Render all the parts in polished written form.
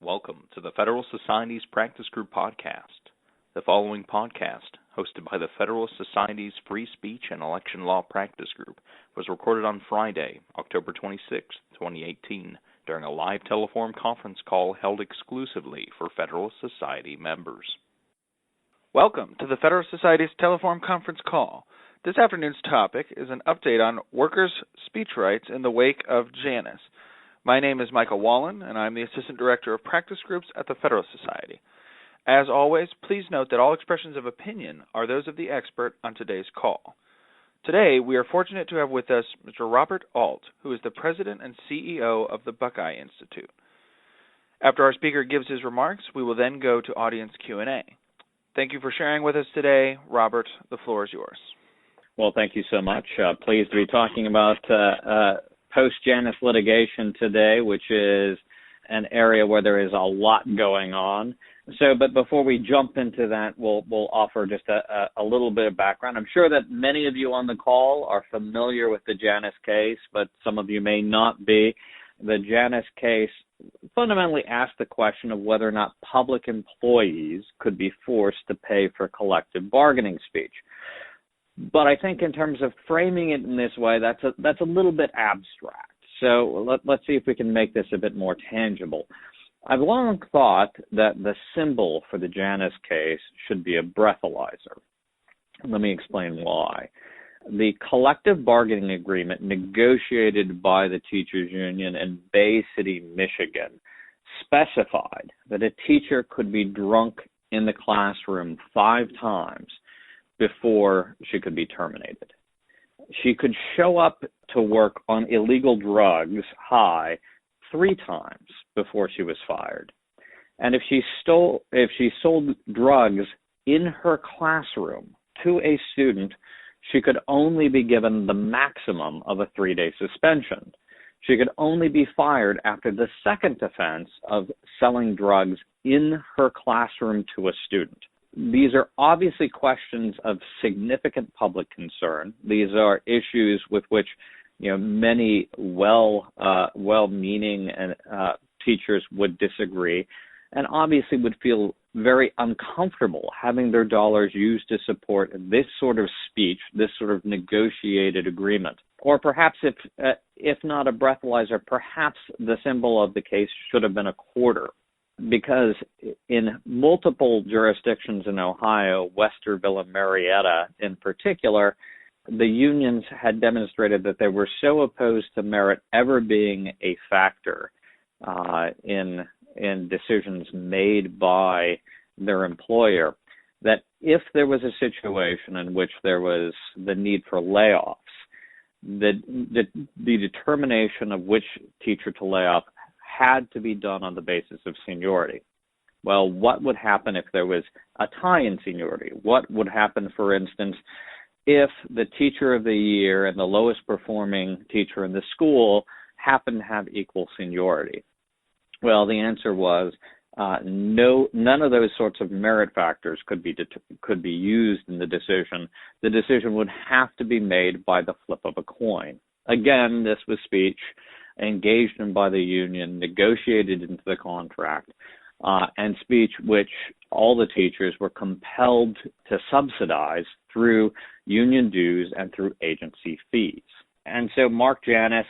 Welcome to the Federalist Society's Practice Group podcast. The following podcast, hosted by the Federalist Society's Free Speech and Election Law Practice Group, was recorded on Friday, October 26, 2018, during a live telephone conference call held exclusively for Federalist Society members. Welcome to the Federalist Society's telephone conference call. This afternoon's topic is an update on workers' speech rights in the wake of Janus. My name is Michael Wallen, and I'm the Assistant Director of Practice Groups at the Federalist Society. As always, please note that all expressions of opinion are those of the expert on today's call. Today, we are fortunate to have with us Mr. Robert Alt, who is the President and CEO of the Buckeye Institute. After our speaker gives his remarks, we will then go to audience Q&A. Thank you for sharing with us today. Robert, the floor is yours. Well, thank you so much. Pleased to be talking about post-Janus litigation today, which is an area where there is a lot going on. But before we jump into that, we'll offer just a little bit of background. I'm sure that many of you on the call are familiar with the Janus case, but some of you may not be. The Janus case fundamentally asked the question of whether or not public employees could be forced to pay for collective bargaining speech. But I think in terms of framing it in this way, that's a little bit abstract. So let's see if we can make this a bit more tangible. I've long thought that the symbol for the Janus case should be a breathalyzer. Let me explain why. The collective bargaining agreement negotiated by the teachers union in Bay City, Michigan, specified that a teacher could be drunk in the classroom 5 times before she could be terminated. She could show up to work on illegal drugs high 3 times before she was fired. And if she sold drugs in her classroom to a student, she could only be given the maximum of a 3-day suspension. She could only be fired after the second offense of selling drugs in her classroom to a student. These are obviously questions of significant public concern. These are issues with which, many well-meaning teachers would disagree, and obviously would feel very uncomfortable having their dollars used to support this sort of speech, this sort of negotiated agreement. Or perhaps, if not a breathalyzer, perhaps the symbol of the case should have been a quarter. Because in multiple jurisdictions in Ohio, Westerville and Marietta in particular, the unions had demonstrated that they were so opposed to merit ever being a factor in decisions made by their employer, that if there was a situation in which there was the need for layoffs, the determination of which teacher to lay off had to be done on the basis of seniority. Well, what would happen if there was a tie in seniority? What would happen, for instance, if the teacher of the year and the lowest performing teacher in the school happened to have equal seniority? Well, the answer was none of those sorts of merit factors could be used in the decision. The decision would have to be made by the flip of a coin. Again, this was speech engaged in by the union, negotiated into the contract, and speech which all the teachers were compelled to subsidize through union dues and through agency fees. And so Mark Janus,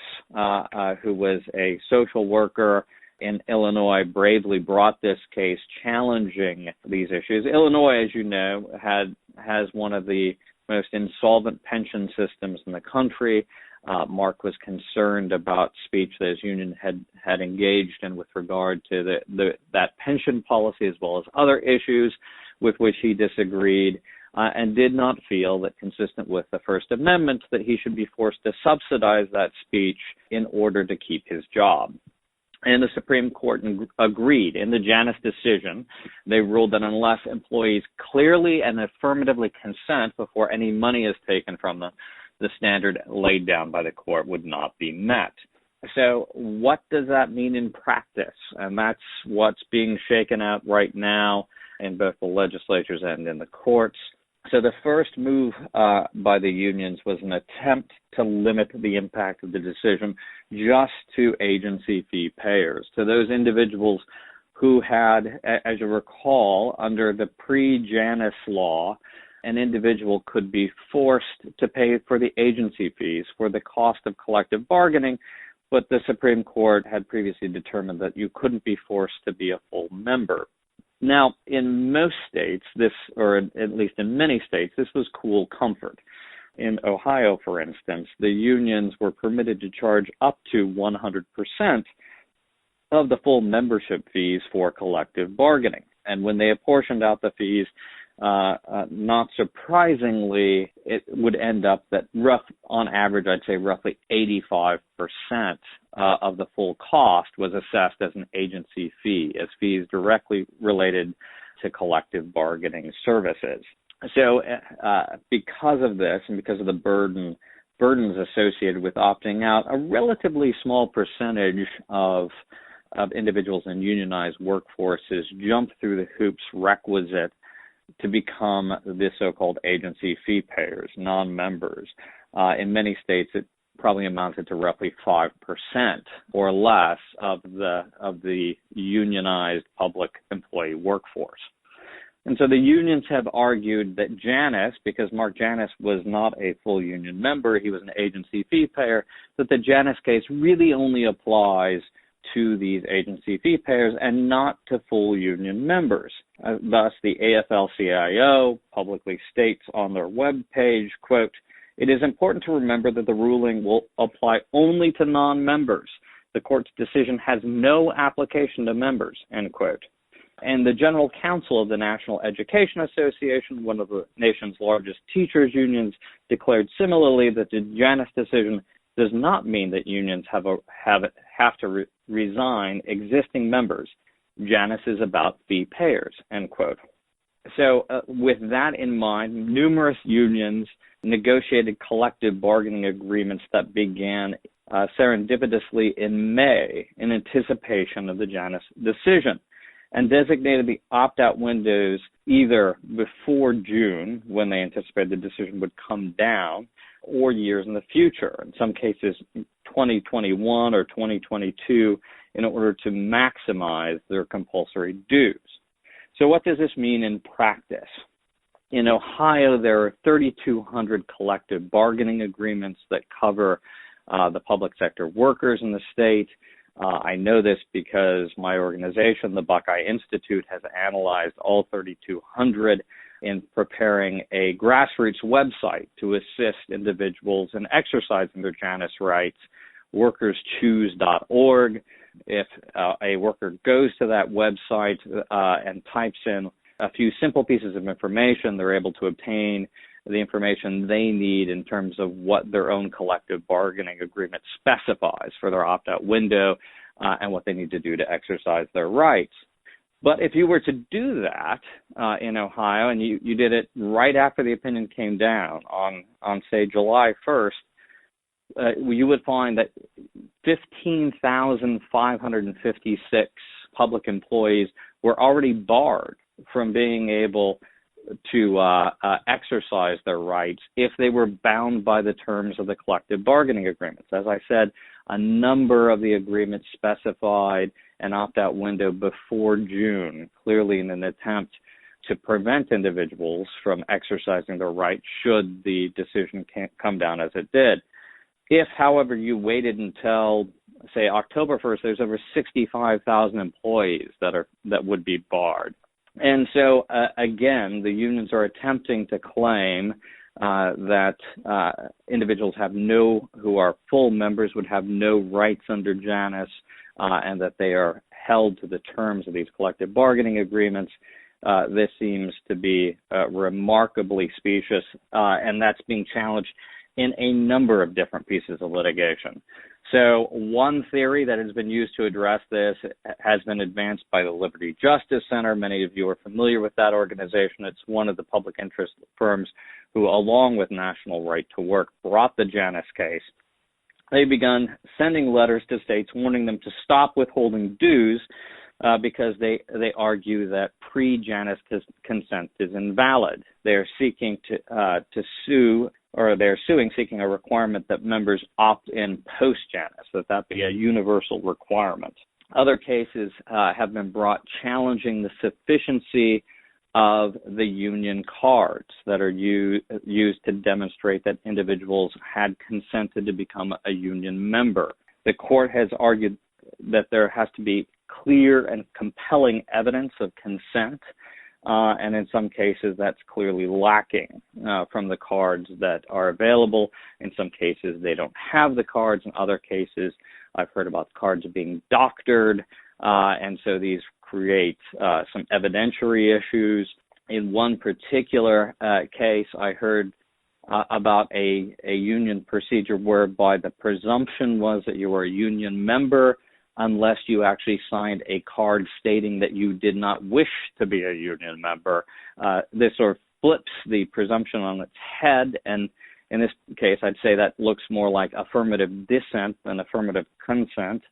who was a social worker in Illinois, bravely brought this case challenging these issues. Illinois, as you know, has one of the most insolvent pension systems in the country. Mark was concerned about speech that his union had engaged in with regard to that pension policy, as well as other issues with which he disagreed, and did not feel that, consistent with the First Amendment, that he should be forced to subsidize that speech in order to keep his job. And the Supreme Court agreed. In the Janus decision, they ruled that unless employees clearly and affirmatively consent before any money is taken from them, the standard laid down by the court would not be met. So what does that mean in practice? And that's what's being shaken out right now in both the legislatures and in the courts. So the first move by the unions was an attempt to limit the impact of the decision just to agency fee payers, to those individuals who had, as you recall, under the pre-Janus law, an individual could be forced to pay for the agency fees for the cost of collective bargaining, but the Supreme Court had previously determined that you couldn't be forced to be a full member. Now, in most states, or at least in many states, this was cool comfort. In Ohio, for instance, the unions were permitted to charge up to 100% of the full membership fees for collective bargaining. And when they apportioned out the fees, not surprisingly, it would end up that on average, I'd say roughly 85% of the full cost was assessed as an agency fee, as fees directly related to collective bargaining services. So because of this and because of the burdens associated with opting out, a relatively small percentage of individuals in unionized workforces jump through the hoops requisite to become the so-called agency fee payers, non-members. In many states, it probably amounted to roughly 5% or less of the unionized public employee workforce. And so the unions have argued that Janus, because Mark Janus was not a full union member, he was an agency fee payer, that the Janus case really only applies to these agency fee payers and not to full union members. Thus, the AFL-CIO publicly states on their webpage, quote, "It is important to remember that the ruling will apply only to non-members. The court's decision has no application to members," end quote. And the General Counsel of the National Education Association, one of the nation's largest teachers' unions, declared similarly that the Janus decision does not mean that unions have to resign existing members. Janus is about fee payers, end quote. So with that in mind, numerous unions negotiated collective bargaining agreements that began serendipitously in May in anticipation of the Janus decision, and designated the opt-out windows either before June, when they anticipated the decision would come down, or years in the future, in some cases 2021 or 2022, in order to maximize their compulsory dues. So what does this mean in practice? In Ohio, there are 3,200 collective bargaining agreements that cover the public sector workers in the state. I know this because my organization, the Buckeye Institute, has analyzed all 3,200 in preparing a grassroots website to assist individuals in exercising their Janus rights, workerschoose.org. If a worker goes to that website and types in a few simple pieces of information, they're able to obtain the information they need in terms of what their own collective bargaining agreement specifies for their opt-out window and what they need to do to exercise their rights. But if you were to do that in Ohio, and you did it right after the opinion came down on say, July 1st, you would find that 15,556 public employees were already barred from being able to exercise their rights if they were bound by the terms of the collective bargaining agreements. As I said, a number of the agreements specified an opt-out window before June, clearly in an attempt to prevent individuals from exercising their rights should the decision come down as it did. If, however, you waited until, say, October 1st, there's over 65,000 employees that would be barred. And so, again, the unions are attempting to claim that individuals who are full members would have no rights under Janus, and that they are held to the terms of these collective bargaining agreements. This seems to be remarkably specious, and that's being challenged in a number of different pieces of litigation. So one theory that has been used to address this has been advanced by the Liberty Justice Center. Many of you are familiar with that organization. It's one of the public interest firms who, along with National Right to Work, brought the Janus case. They've begun sending letters to states warning them to stop withholding dues because they argue that pre-Janus consent is invalid. They're seeking to sue, or they're suing, seeking a requirement that members opt in post-Janus, that be a universal requirement. Other cases have been brought challenging the sufficiency of the union cards that are used to demonstrate that individuals had consented to become a union member. The court has argued that there has to be clear and compelling evidence of consent, and in some cases that's clearly lacking from the cards that are available. In some cases they don't have the cards. In other cases, I've heard about the cards being doctored, and so these create some evidentiary issues. In one particular case, I heard about a union procedure whereby the presumption was that you were a union member unless you actually signed a card stating that you did not wish to be a union member. This sort of flips the presumption on its head, and in this case, I'd say that looks more like affirmative dissent than affirmative consent.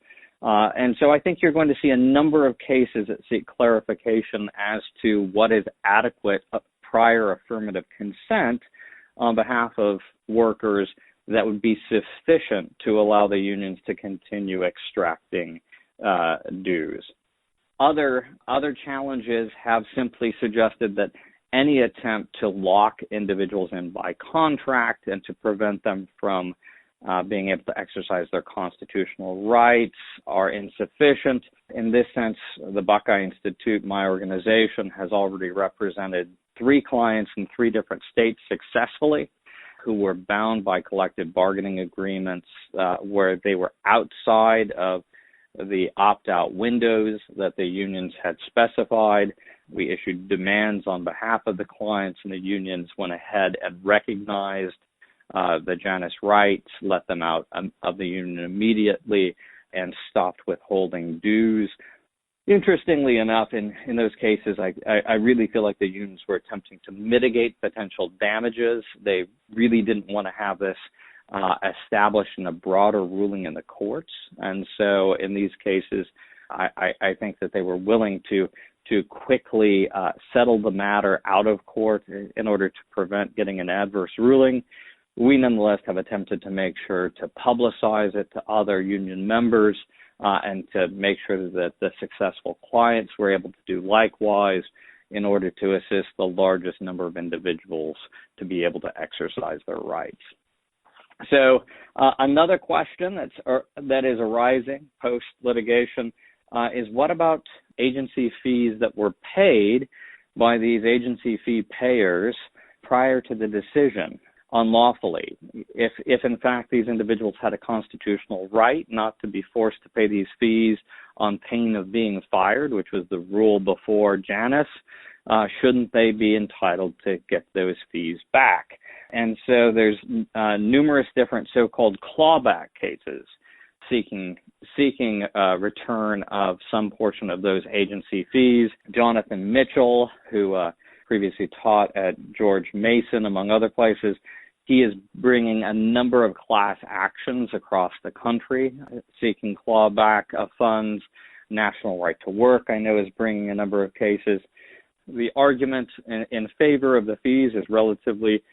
And so I think you're going to see a number of cases that seek clarification as to what is adequate prior affirmative consent on behalf of workers that would be sufficient to allow the unions to continue extracting dues. Other challenges have simply suggested that any attempt to lock individuals in by contract and to prevent them from being able to exercise their constitutional rights are insufficient. In this sense, the Buckeye Institute, my organization, has already represented 3 clients in 3 different states successfully who were bound by collective bargaining agreements where they were outside of the opt-out windows that the unions had specified. We issued demands on behalf of the clients, and the unions went ahead and recognized the Janus rights, let them out of the union immediately, and stopped withholding dues. Interestingly enough, in those cases, I really feel like the unions were attempting to mitigate potential damages. They really didn't want to have this established in a broader ruling in the courts. And so in these cases, I think that they were willing to quickly settle the matter out of court in order to prevent getting an adverse ruling. We nonetheless have attempted to make sure to publicize it to other union members and to make sure that the successful clients were able to do likewise in order to assist the largest number of individuals to be able to exercise their rights. So another question that is arising post-litigation is what about agency fees that were paid by these agency fee payers prior to the decision unlawfully? If in fact these individuals had a constitutional right not to be forced to pay these fees on pain of being fired, which was the rule before Janus, shouldn't they be entitled to get those fees back? And so there's numerous different so-called clawback cases seeking return of some portion of those agency fees. Jonathan Mitchell, who previously taught at George Mason, among other places, he is bringing a number of class actions across the country, seeking clawback of funds. National Right to Work, I know, is bringing a number of cases. The argument in favor of the fees is relatively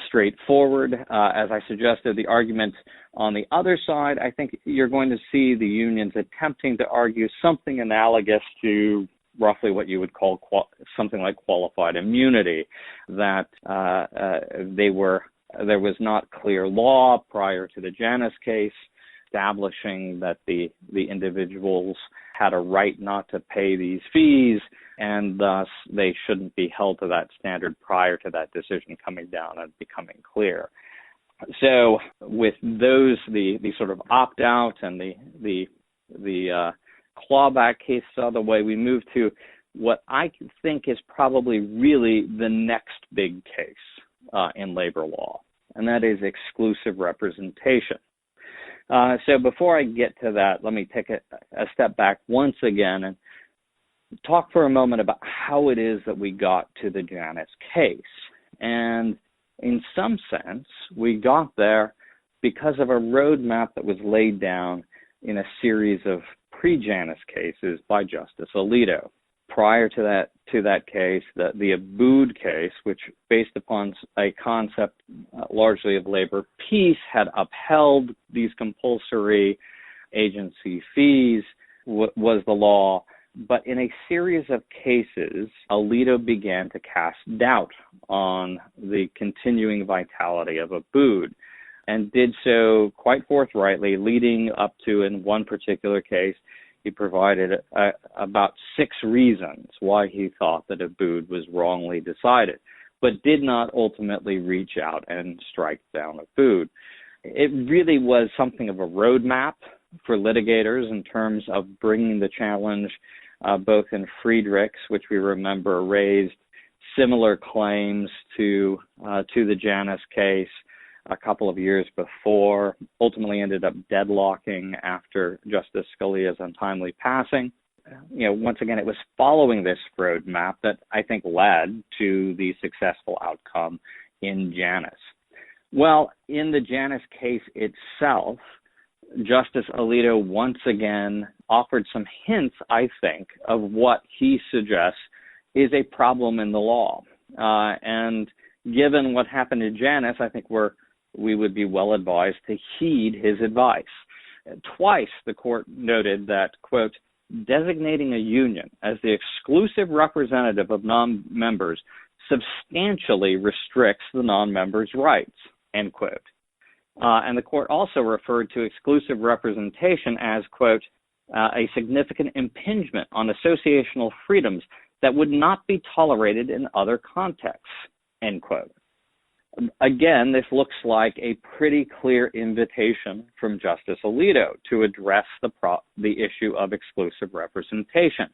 straightforward. As I suggested, the argument on the other side, I think you're going to see the unions attempting to argue something analogous to roughly what you would call something like qualified immunity, that there was not clear law prior to the Janus case establishing that the individuals had a right not to pay these fees, and thus they shouldn't be held to that standard prior to that decision coming down and becoming clear. So with those, the sort of opt-out and the clawback case out of the way, we move to what I think is probably really the next big case in labor law, and that is exclusive representation. So before I get to that, let me take a step back once again and talk for a moment about how it is that we got to the Janus case. And in some sense, we got there because of a roadmap that was laid down in a series of pre-Janus cases by Justice Alito. Prior to that case, the Abood case, which based upon a concept largely of labor peace, had upheld these compulsory agency fees was the law. But in a series of cases, Alito began to cast doubt on the continuing vitality of abood, and did so quite forthrightly, leading up to, in one particular case, he provided about 6 reasons why he thought that abood was wrongly decided, but did not ultimately reach out and strike down abood. It really was something of a roadmap for litigators in terms of bringing the challenge, both in Friedrichs, which we remember raised similar claims to the Janus case a couple of years before, ultimately ended up deadlocking after Justice Scalia's untimely passing. Once again, it was following this roadmap that I think led to the successful outcome in Janus. Well, in the Janus case itself, Justice Alito once again offered some hints, I think, of what he suggests is a problem in the law. And given what happened in Janus, I think we would be well advised to heed his advice. Twice the court noted that, quote, designating a union as the exclusive representative of non-members substantially restricts the non-members' rights, end quote. And the court also referred to exclusive representation as, quote, a significant impingement on associational freedoms that would not be tolerated in other contexts, end quote. Again, this looks like a pretty clear invitation from Justice Alito to address the issue of exclusive representation.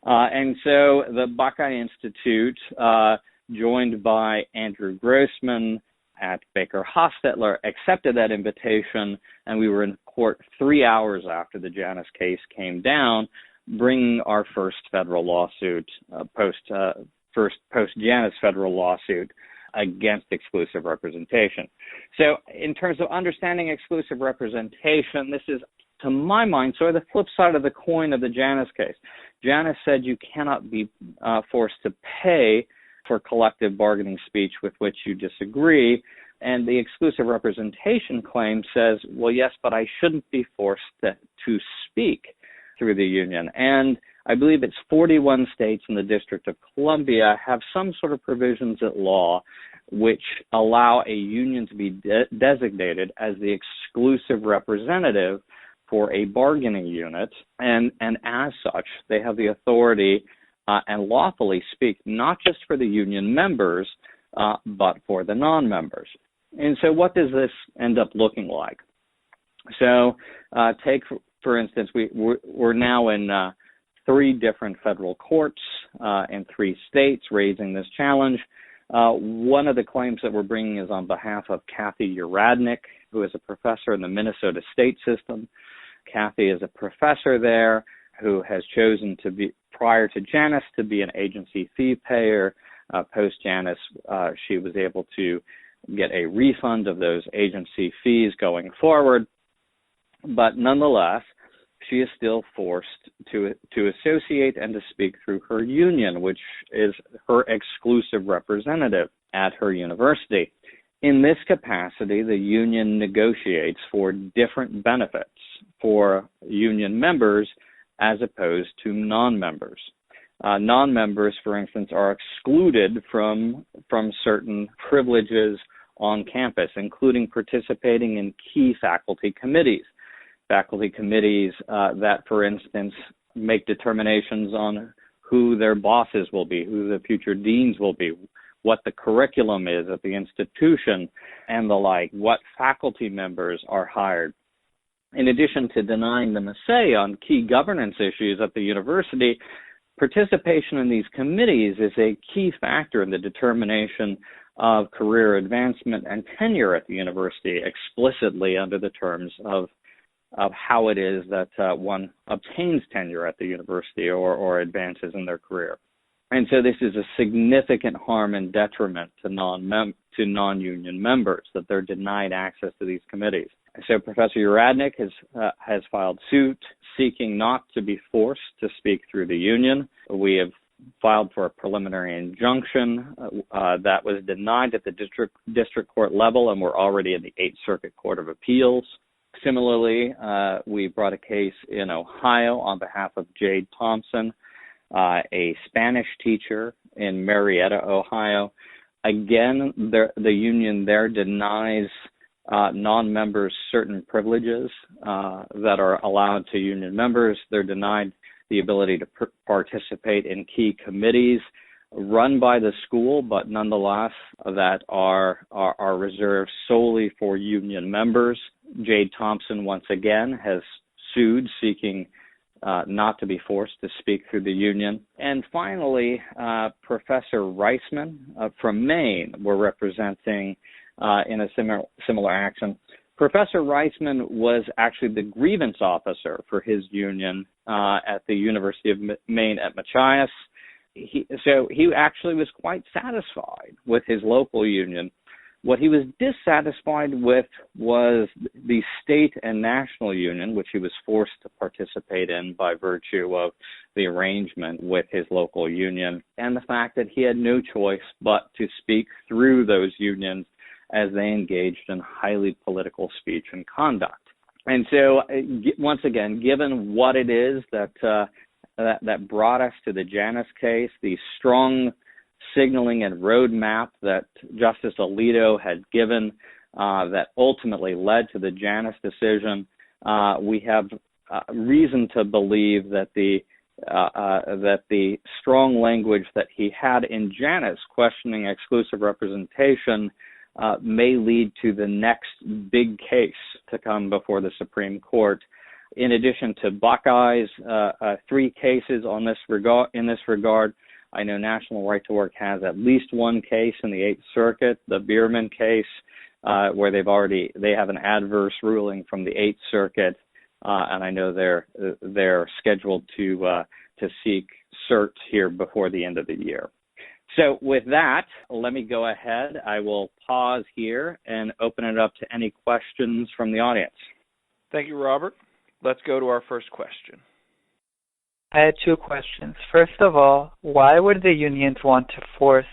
And so the Buckeye Institute, joined by Andrew Grossman at Baker Hostetler, accepted that invitation, and we were in court 3 hours after the Janus case came down, bringing our first federal lawsuit, post-Janus federal lawsuit against exclusive representation. So in terms of understanding exclusive representation, this is, to my mind, sort of the flip side of the coin of the Janus case. Janus said you cannot be forced to pay for collective bargaining speech with which you disagree, and the exclusive representation claim says, well, yes, but I shouldn't be forced to speak through the union. And I believe it's 41 states in the District of Columbia have some sort of provisions at law which allow a union to be designated as the exclusive representative for a bargaining unit, and as such, they have the authority and lawfully speak not just for the union members, but for the non-members. And so what does this end up looking like? So take, for instance, we're now in 3 different federal courts in 3 states raising this challenge. One of the claims that we're bringing is on behalf of Kathy Uradnik, who is a professor in the Minnesota state system. Kathy is a professor there who has chosen to be, prior to Janus, to be an agency fee payer. Post-Janus, she was able to get a refund of those agency fees going forward. But nonetheless, she is still forced to associate and to speak through her union, which is her exclusive representative at her university. In this capacity, the union negotiates for different benefits for union members as opposed to non-members. Non-members, for instance, are excluded from certain privileges on campus, including participating in key faculty committees. Faculty committees that, for instance, make determinations on who their bosses will be, who the future deans will be, what the curriculum is at the institution, and the like, what faculty members are hired. In addition to denying them a say on key governance issues at the university, participation in these committees is a key factor in the determination of career advancement and tenure at the university, explicitly under the terms of how it is that one obtains tenure at the university or advances in their career. And so this is a significant harm and detriment to non-union members, that they're denied access to these committees. So Professor Uradnik has filed suit seeking not to be forced to speak through the union. We have filed for a preliminary injunction that was denied at the district court level, and we're already in the 8th Circuit Court of Appeals. Similarly, we brought a case in Ohio on behalf of Jade Thompson, a Spanish teacher in Marietta, Ohio. Again, the union there denies non-members certain privileges that are allowed to union members. They're denied the ability to participate in key committees run by the school, but nonetheless that are reserved solely for union members. Jade Thompson, once again, has sued, seeking not to be forced to speak through the union. And finally, Professor Reisman from Maine were representing in a similar action. Professor Reisman was actually the grievance officer for his union at the University of Maine at Machias. So he actually was quite satisfied with his local union. What he was dissatisfied with was the state and national union, which he was forced to participate in by virtue of the arrangement with his local union, and the fact that he had no choice but to speak through those unions as they engaged in highly political speech and conduct. And so, once again, given what it is that brought us to the Janus case, the strong signaling and roadmap that Justice Alito had given that ultimately led to the Janus decision, we have reason to believe that the strong language that he had in Janus questioning exclusive representation may lead to the next big case to come before the Supreme Court. In addition to Buckeye's 3 cases in this regard, I know National Right to Work has at least one case in the 8th Circuit, the Bierman case, where they have an adverse ruling from the 8th Circuit, and I know they're scheduled to seek cert here before the end of the year. So with that, let me go ahead. I will pause here and open it up to any questions from the audience. Thank you, Robert. Let's go to our first question. I had 2 questions. First of all, why would the unions want to force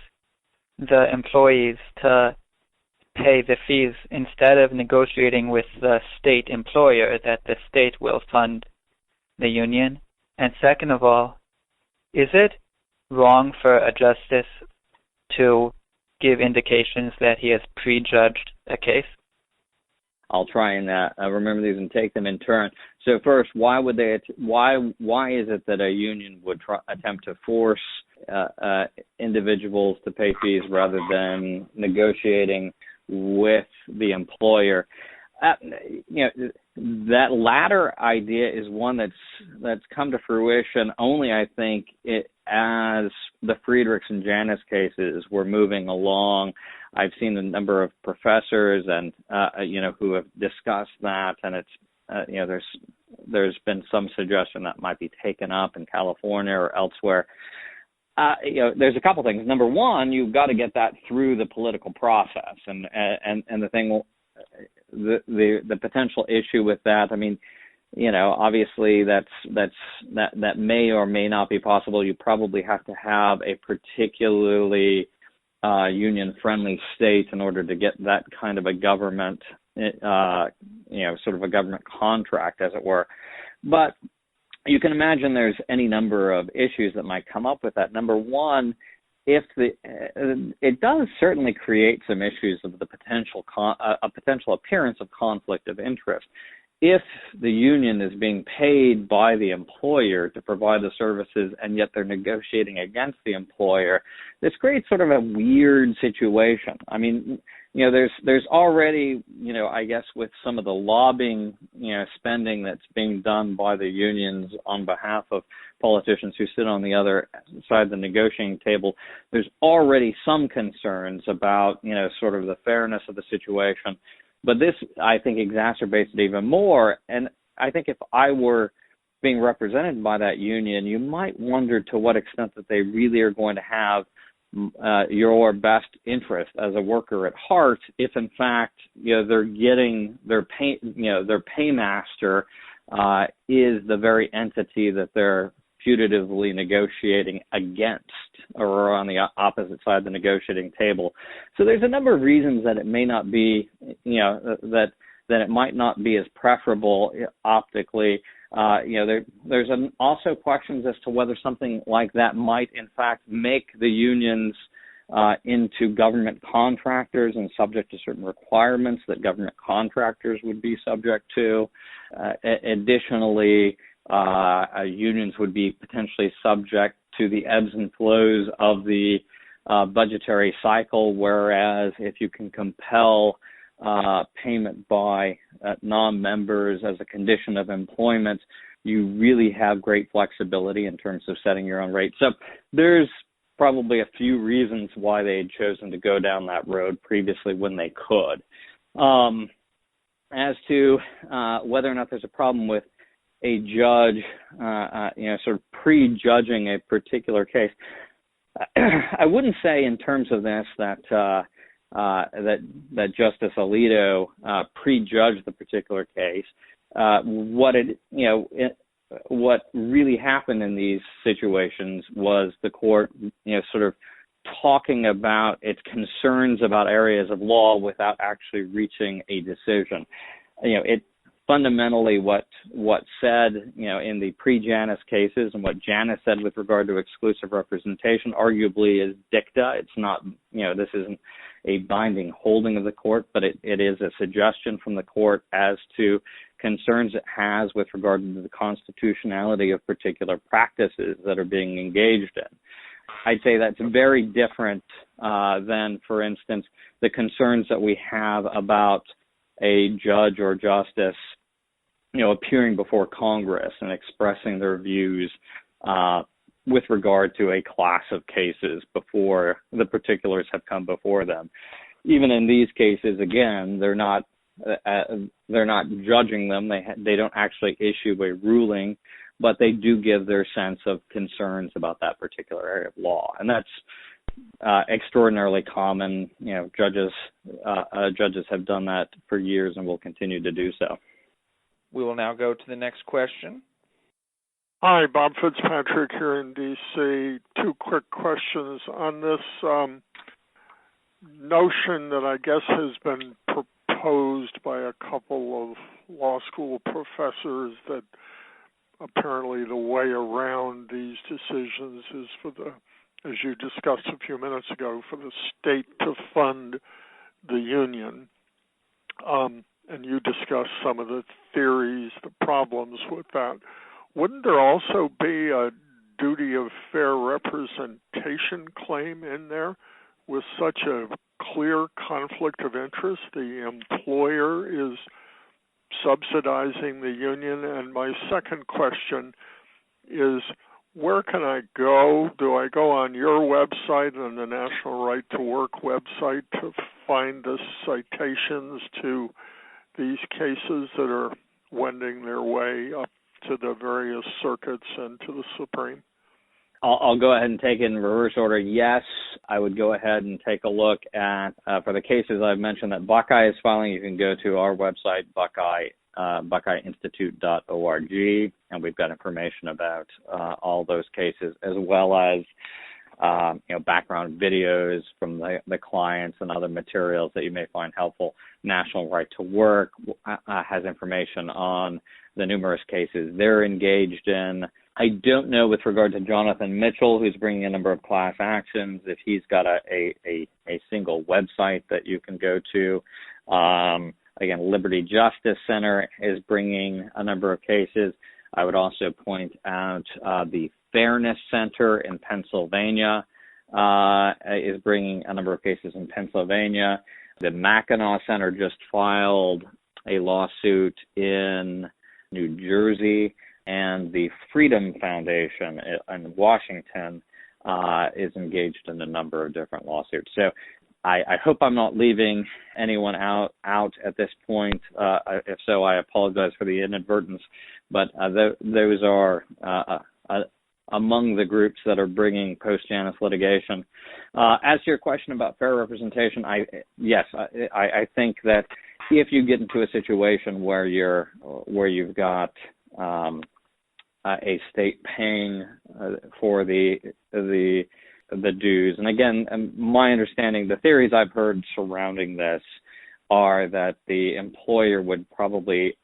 the employees to pay the fees instead of negotiating with the state employer that the state will fund the union? And second of all, is it wrong for a justice to give indications that he has prejudged a case? I'll try and remember these and take them in turn. So first, why is it that a union would attempt to force individuals to pay fees rather than negotiating with the employer? That latter idea is one that's come to fruition only, I think, as the Friedrichs and Janus cases were moving along. I've seen a number of professors and who have discussed that, and it's there's been some suggestion that might be taken up in California or elsewhere. There's a couple things. Number one, you've got to get that through the political process, and the thing, the potential issue with that. I mean, obviously that may or may not be possible. You probably have to have a particularly union-friendly state in order to get that kind of a government, sort of a government contract, as it were. But you can imagine there's any number of issues that might come up with that. Number one, it does certainly create some issues of the potential appearance of conflict of interest. If the union is being paid by the employer to provide the services and yet they're negotiating against the employer, this creates sort of a weird situation. I mean, there's already, I guess with some of the lobbying, spending that's being done by the unions on behalf of politicians who sit on the other side of the negotiating table, there's already some concerns about, sort of the fairness of the situation. But this, I think, exacerbates it even more. And I think if I were being represented by that union, you might wonder to what extent that they really are going to have your best interest as a worker at heart, if in fact, they're getting their paymaster is the very entity that they're putatively negotiating against, or on the opposite side of the negotiating table. So there's a number of reasons that it may not be, that then it might not be as preferable optically. There's also questions as to whether something like that might, in fact, make the unions into government contractors and subject to certain requirements that government contractors would be subject to. Additionally, unions would be potentially subject to the ebbs and flows of the budgetary cycle, whereas if you can compel payment by non-members as a condition of employment, you really have great flexibility in terms of setting your own rate. So there's probably a few reasons why they had chosen to go down that road previously when they could. As to whether or not there's a problem with a judge, sort of prejudging a particular case, I wouldn't say in terms of this that Justice Alito prejudged the particular case. What really happened in these situations was the court, sort of talking about its concerns about areas of law without actually reaching a decision. It fundamentally what said, in the pre-Janus cases and what Janus said with regard to exclusive representation arguably is dicta. It's not, this isn't a binding holding of the court, but it is a suggestion from the court as to concerns it has with regard to the constitutionality of particular practices that are being engaged in. I'd say that's very different than, for instance, the concerns that we have about a judge or justice, appearing before Congress and expressing their views with regard to a class of cases before the particulars have come before them. Even in these cases, again, they're not judging them. They don't actually issue a ruling, but they do give their sense of concerns about that particular area of law, and that's extraordinarily common. Judges have done that for years and will continue to do so. We will now go to the next question. Hi, Bob Fitzpatrick here in D.C. Two quick questions on this notion that I guess has been proposed by a couple of law school professors that apparently the way around these decisions is for as you discussed a few minutes ago, for the state to fund the union. And you discussed some of the theories, the problems with that. Wouldn't there also be a duty of fair representation claim in there with such a clear conflict of interest? The employer is subsidizing the union. And my second question is, where can I go? Do I go on your website and the National Right to Work website to find the citations to these cases that are wending their way up to the various circuits and to the Supreme? I'll go ahead and take it in reverse order. Yes, I would go ahead and take a look at, for the cases I've mentioned that Buckeye is filing, you can go to our website, buckeyeinstitute.org, and we've got information about all those cases, as well as background videos from the clients and other materials that you may find helpful. National Right to Work has information on the numerous cases they're engaged in. I don't know with regard to Jonathan Mitchell, who's bringing a number of class actions, if he's got a single website that you can go to. Again, Liberty Justice Center is bringing a number of cases. I would also point out the Fairness Center in Pennsylvania is bringing a number of cases in Pennsylvania. The Mackinac Center just filed a lawsuit in New Jersey, and the Freedom Foundation in Washington is engaged in a number of different lawsuits. So I hope I'm not leaving anyone out at this point. If so, I apologize for the inadvertence, but those are among the groups that are bringing post-Janus litigation. As to your question about fair representation, I think that if you get into a situation where you've got a state paying for the dues, and again, my understanding, the theories I've heard surrounding this are that the employer would probably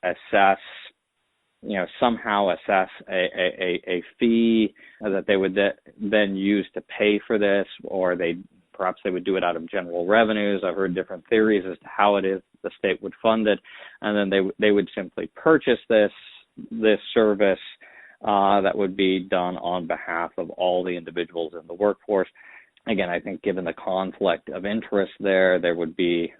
somehow assess a fee that they would then use to pay for this, or perhaps they would do it out of general revenues. I've heard different theories as to how it is the state would fund it, and then they would simply purchase this service that would be done on behalf of all the individuals in the workforce. Again, I think given the conflict of interest there would be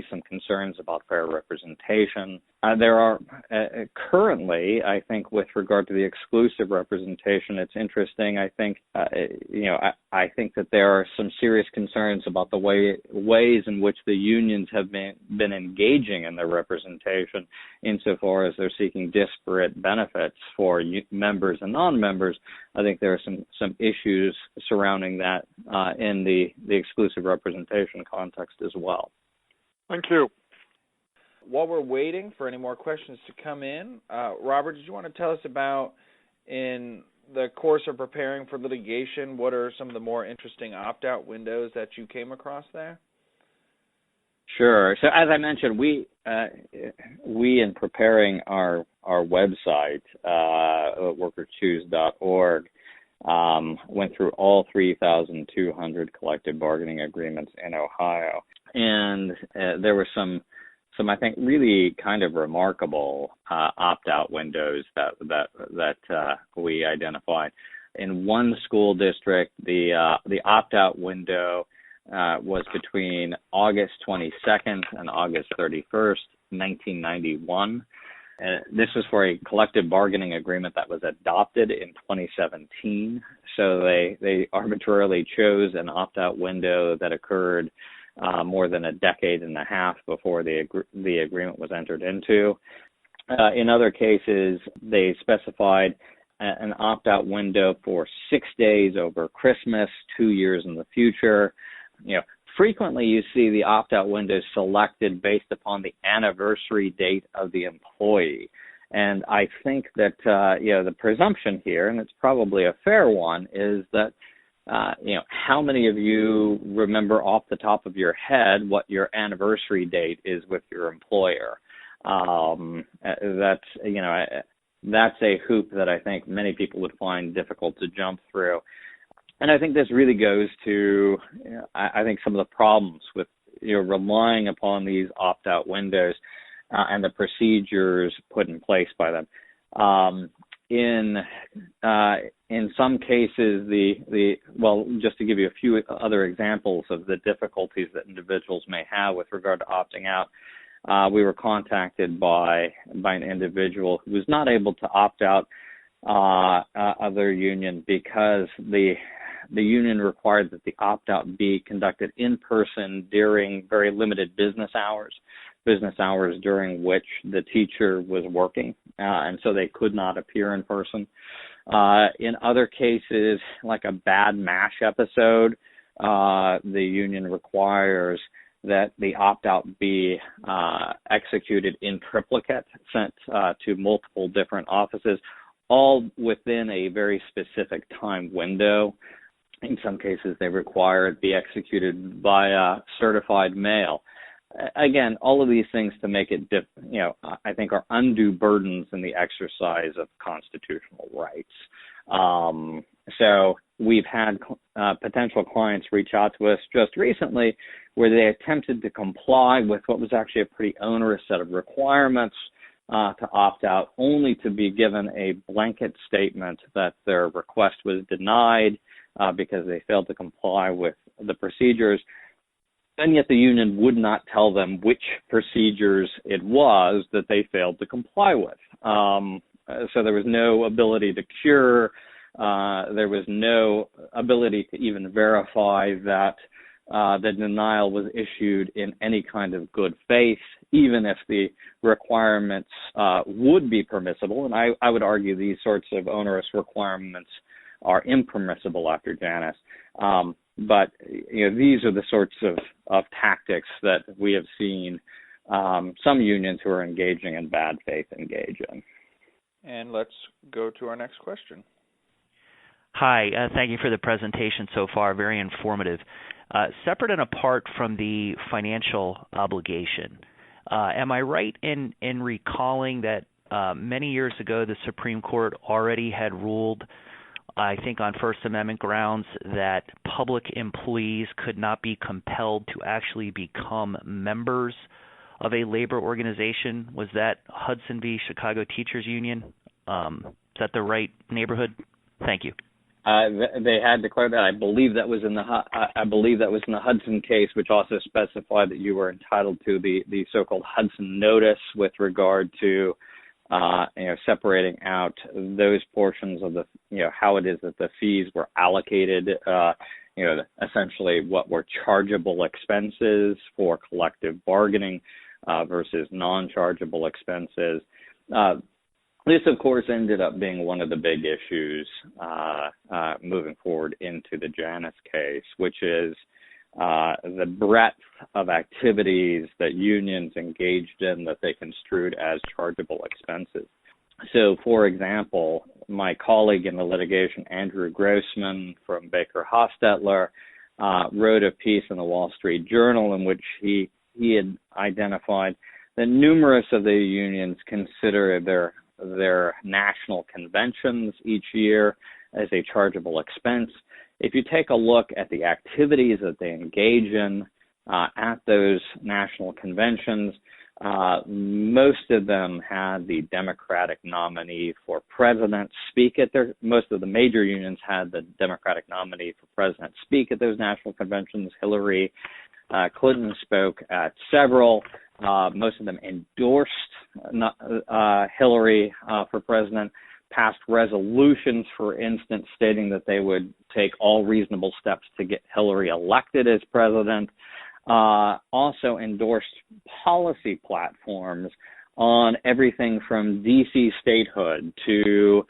some concerns about fair representation. There are currently, I think, with regard to the exclusive representation, it's interesting. I think, I think that there are some serious concerns about the ways in which the unions have been engaging in their representation, insofar as they're seeking disparate benefits for members and non-members. I think there are some issues surrounding that in the exclusive representation context as well. Thank you. While we're waiting for any more questions to come in, Robert, did you want to tell us about, in the course of preparing for litigation, what are some of the more interesting opt-out windows that you came across there? Sure. So as I mentioned, we in preparing our website, workerschoose.org, went through all 3,200 collective bargaining agreements in Ohio, and there were some I think really kind of remarkable opt-out windows that we identified. In one school district, the opt-out window was between August 22nd and August 31st, 1991. This was for a collective bargaining agreement that was adopted in 2017. So they arbitrarily chose an opt-out window that occurred more than a decade and a half before the agreement was entered into. In other cases, they specified an opt-out window for 6 days over Christmas, 2 years in the future. Frequently you see the opt-out window selected based upon the anniversary date of the employee. And I think that, the presumption here, and it's probably a fair one, is that, how many of you remember off the top of your head what your anniversary date is with your employer? That's a hoop that I think many people would find difficult to jump through. And I think this really goes to, I think, some of the problems with relying upon these opt-out windows and the procedures put in place by them. In some cases, just to give you a few other examples of the difficulties that individuals may have with regard to opting out, we were contacted by an individual who was not able to opt out of their union because the union required that the opt-out be conducted in person during very limited business hours during which the teacher was working, and so they could not appear in person. In other cases, like a bad MASH episode, the union requires that the opt-out be executed in triplicate, sent to multiple different offices, all within a very specific time window. In some cases, they require it be executed via certified mail. Again, all of these things to make it, I think are undue burdens in the exercise of constitutional rights. So we've had potential clients reach out to us just recently where they attempted to comply with what was actually a pretty onerous set of requirements to opt out, only to be given a blanket statement that their request was denied because they failed to comply with the procedures. And yet the union would not tell them which procedures it was that they failed to comply with. So there was no ability to cure. There was no ability to even verify that the denial was issued in any kind of good faith, even if the requirements would be permissible. And I would argue these sorts of onerous requirements are impermissible after Janus. But these are the sorts of tactics that we have seen some unions who are engaging in bad faith engage in. And let's go to our next question. Hi, thank you for the presentation so far, very informative. separate and apart from the financial obligation. Am I right in recalling that many years ago the Supreme Court already had ruled, I think on First Amendment grounds, that public employees could not be compelled to actually become members of a labor organization? Was that Hudson v. Chicago Teachers Union? Is that the right neighborhood? Thank you. They had declared that. I believe that was in the Hudson case, which also specified that you were entitled to the so-called Hudson notice with regard to separating out those portions of the how it is that the fees were allocated. Essentially what were chargeable expenses for collective bargaining versus non-chargeable expenses. This, of course, ended up being one of the big issues moving forward into the Janus case, which is the breadth of activities that unions engaged in that they construed as chargeable expenses. So, for example, my colleague in the litigation, Andrew Grossman from Baker Hostetler, wrote a piece in the Wall Street Journal in which he had identified that numerous of the unions consider their national conventions each year as a chargeable expense. If you take a look at the activities that they engage in at those national conventions, most of them had the Democratic nominee for president speak at most of the major unions had the Democratic nominee for president speak at those national conventions. Hillary Clinton spoke at several. Most of them endorsed Hillary for president, passed resolutions, for instance, stating that they would take all reasonable steps to get Hillary elected as president. Also endorsed policy platforms on everything from D.C. statehood to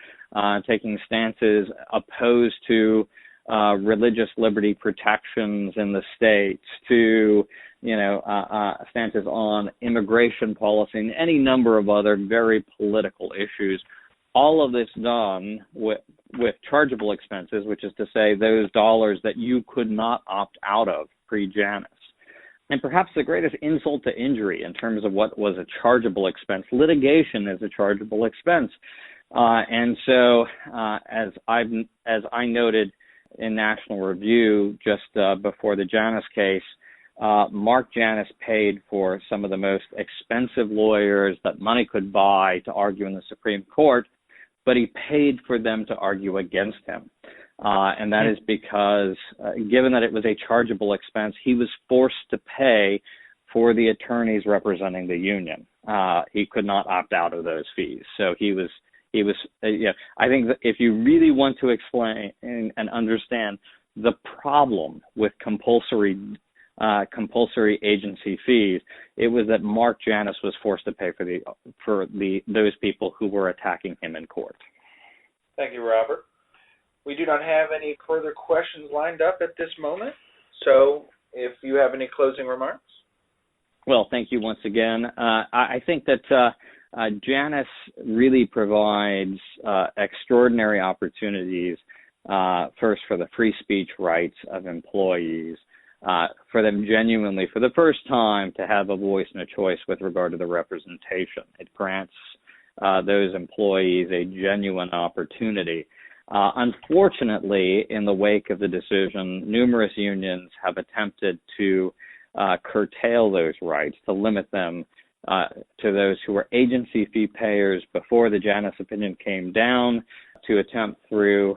taking stances opposed to religious liberty protections in the states to stances on immigration policy and any number of other very political issues. All of this done with chargeable expenses, which is to say those dollars that you could not opt out of pre-Janus. And perhaps the greatest insult to injury in terms of what was a chargeable expense, litigation is a chargeable expense. And so as I noted in National Review just before the Janus case, Mark Janus paid for some of the most expensive lawyers that money could buy to argue in the Supreme Court, but he paid for them to argue against him. And that is because, given that it was a chargeable expense, he was forced to pay for the attorneys representing the union. He could not opt out of those fees. So he was. I think that if you really want to explain and understand the problem with compulsory agency fees, it was that Mark Janus was forced to pay for those people who were attacking him in court. Thank you, Robert. We do not have any further questions lined up at this moment. So, if you have any closing remarks. Well, thank you once again. I think that Janus really provides extraordinary opportunities, first for the free speech rights of employees, for them genuinely, for the first time, to have a voice and a choice with regard to the representation. It grants those employees a genuine opportunity. Unfortunately, in the wake of the decision, numerous unions have attempted to curtail those rights, to limit them to those who were agency fee payers before the Janus opinion came down, to attempt through,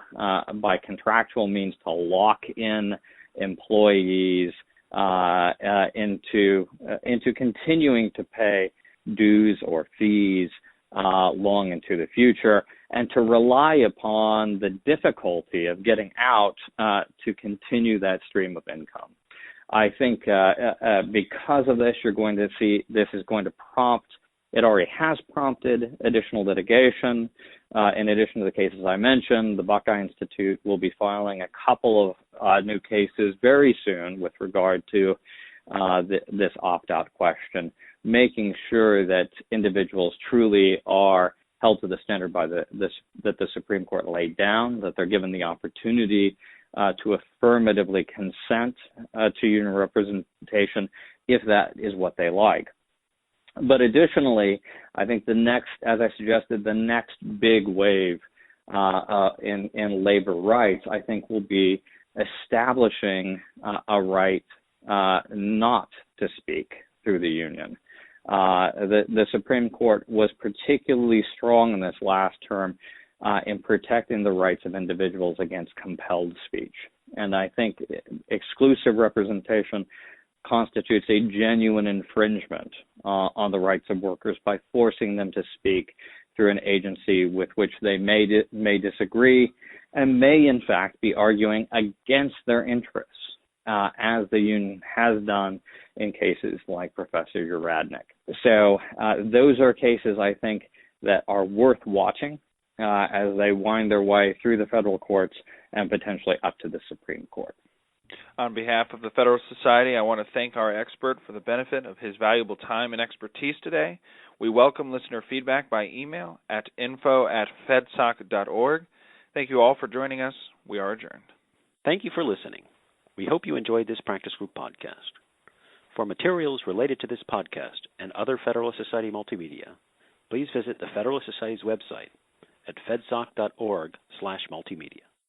by contractual means, to lock in employees into continuing to pay dues or fees long into the future, and to rely upon the difficulty of getting out to continue that stream of income. I think because of this, you're going to see this is going to prompt, it already has prompted additional litigation. In addition to the cases I mentioned, the Buckeye Institute will be filing a couple of new cases very soon with regard to this opt-out question, making sure that individuals truly are held to the standard by that the Supreme Court laid down, that they're given the opportunity to affirmatively consent to union representation if that is what they like. But additionally, I think the next, as I suggested, the next big wave in labor rights, I think, will be establishing a right not to speak through the union. The Supreme Court was particularly strong in this last term in protecting the rights of individuals against compelled speech. And I think exclusive representation constitutes a genuine infringement on the rights of workers by forcing them to speak through an agency with which they may disagree and may in fact be arguing against their interests, as the union has done in cases like Professor Uradnik. So those are cases, I think, that are worth watching as they wind their way through the federal courts and potentially up to the Supreme Court. On behalf of the Federalist Society, I want to thank our expert for the benefit of his valuable time and expertise today. We welcome listener feedback by email at info@fedsoc.org. Thank you all for joining us. We are adjourned. Thank you for listening. We hope you enjoyed this practice group podcast. For materials related to this podcast and other Federalist Society multimedia, please visit the Federalist Society's website at fedsoc.org/multimedia.